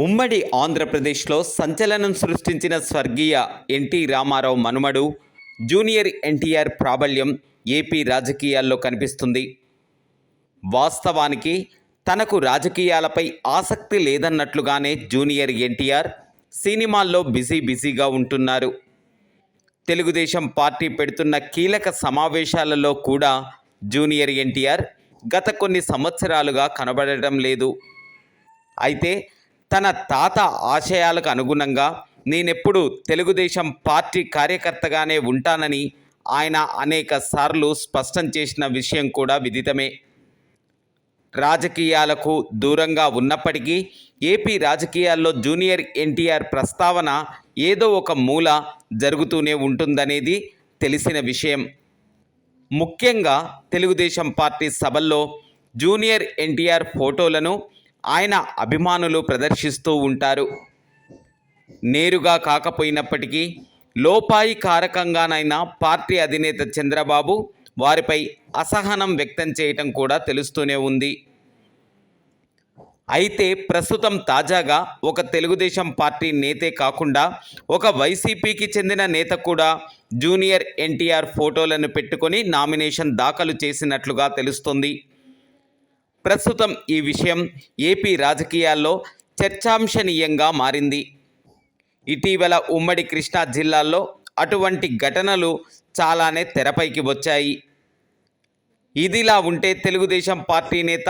ఉమ్మడి ఆంధ్రప్రదేశ్లో సంచలనం సృష్టించిన స్వర్గీయ ఎన్టీ రామారావు మనుమడు జూనియర్ ఎన్టీఆర్ ప్రాబల్యం ఏపీ రాజకీయాల్లో కనిపిస్తుంది. వాస్తవానికి తనకు రాజకీయాలపై ఆసక్తి లేదన్నట్లుగానే జూనియర్ ఎన్టీఆర్ సినిమాల్లో బిజీగా ఉంటున్నారు. తెలుగుదేశం పార్టీ పెడుతున్న కీలక సమావేశాలలో కూడా జూనియర్ ఎన్టీఆర్ గత కొన్ని సంవత్సరాలుగా కనబడటం లేదు. అయితే తన తాత ఆశయాలకు అనుగుణంగా నేనెప్పుడు తెలుగుదేశం పార్టీ కార్యకర్తగానే ఉంటానని ఆయన అనేక సార్లు స్పష్టం చేసిన విషయం కూడా విదితమే. రాజకీయాలకు దూరంగా ఉన్నప్పటికీ ఏపీ రాజకీయాల్లో జూనియర్ ఎన్టీఆర్ ప్రస్తావన ఏదో ఒక మూల జరుగుతూనే ఉంటుందనేది తెలిసిన విషయం. ముఖ్యంగా తెలుగుదేశం పార్టీ సభల్లో జూనియర్ ఎన్టీఆర్ ఫోటోలను ఆయన అభిమానులు ప్రదర్శిస్తూ ఉంటారు. నేరుగా కాకపోయినప్పటికీ లోపాయికారకంగానైనా పార్టీ అధినేత చంద్రబాబు వారిపై అసహనం వ్యక్తం చేయటం కూడా తెలుస్తూనే ఉంది. అయితే ప్రస్తుతం తాజాగా ఒక తెలుగుదేశం పార్టీ నేతే కాకుండా ఒక వైసీపీకి చెందిన నేత కూడా జూనియర్ ఎన్టీఆర్ ఫోటోలను పెట్టుకొని నామినేషన్ దాఖలు చేసినట్లుగా తెలుస్తుంది. ప్రస్తుతం ఈ విషయం ఏపీ రాజకీయాల్లో చర్చాంశనీయంగా మారింది. ఇటీవల ఉమ్మడి కృష్ణా జిల్లాల్లో అటువంటి ఘటనలు చాలానే తెరపైకి వచ్చాయి. ఇదిలా ఉంటే తెలుగుదేశం పార్టీ నేత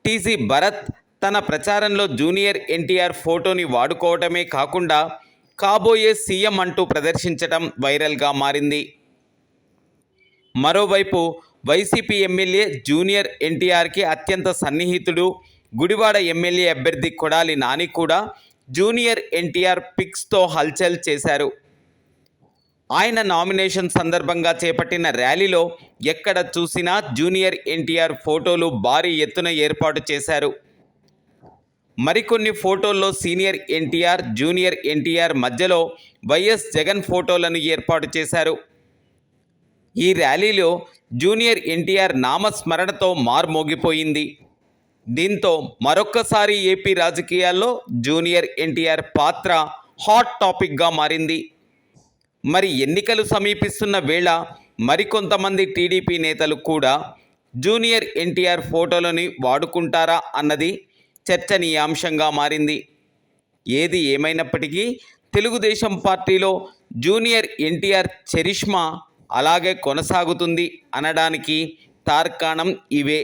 టీజీ భరత్ తన ప్రచారంలో జూనియర్ ఎన్టీఆర్ ఫోటోని వాడుకోవటమే కాకుండా కాబోయే సీఎం అంటూ ప్రదర్శించడం వైరల్గా మారింది. మరోవైపు వైసీపీ ఎమ్మెల్యే జూనియర్ ఎన్టీఆర్కి అత్యంత సన్నిహితుడు గుడివాడ ఎమ్మెల్యే అభ్యర్థి కొడాలి నాని కూడా జూనియర్ ఎన్టీఆర్ పిక్స్తో హల్చల్ చేశారు. ఆయన నామినేషన్ సందర్భంగా చేపట్టిన ర్యాలీలో ఎక్కడ చూసినా జూనియర్ ఎన్టీఆర్ ఫోటోలు భారీ ఎత్తున ఏర్పాటు చేశారు. మరికొన్ని ఫోటోల్లో సీనియర్ ఎన్టీఆర్, జూనియర్ ఎన్టీఆర్ మధ్యలో వైఎస్ జగన్ ఫోటోలను ఏర్పాటు చేశారు. ఈ ర్యాలీలో జూనియర్ ఎన్టీఆర్ నామస్మరణతో మార్మోగిపోయింది. దీంతో మరొక్కసారి ఏపీ రాజకీయాల్లో జూనియర్ ఎన్టీఆర్ పాత్ర హాట్ టాపిక్గా మారింది. మరి ఎన్నికలు సమీపిస్తున్న వేళ మరికొంతమంది టీడీపీ నేతలు కూడా జూనియర్ ఎన్టీఆర్ ఫోటోలని వాడుకుంటారా అన్నది చర్చనీయాంశంగా మారింది. ఏది ఏమైనప్పటికీ తెలుగుదేశం పార్టీలో జూనియర్ ఎన్టీఆర్ చరిష్మా అలాగే కొనసాగుతుంది అనడానికి తార్కాణం ఇవే.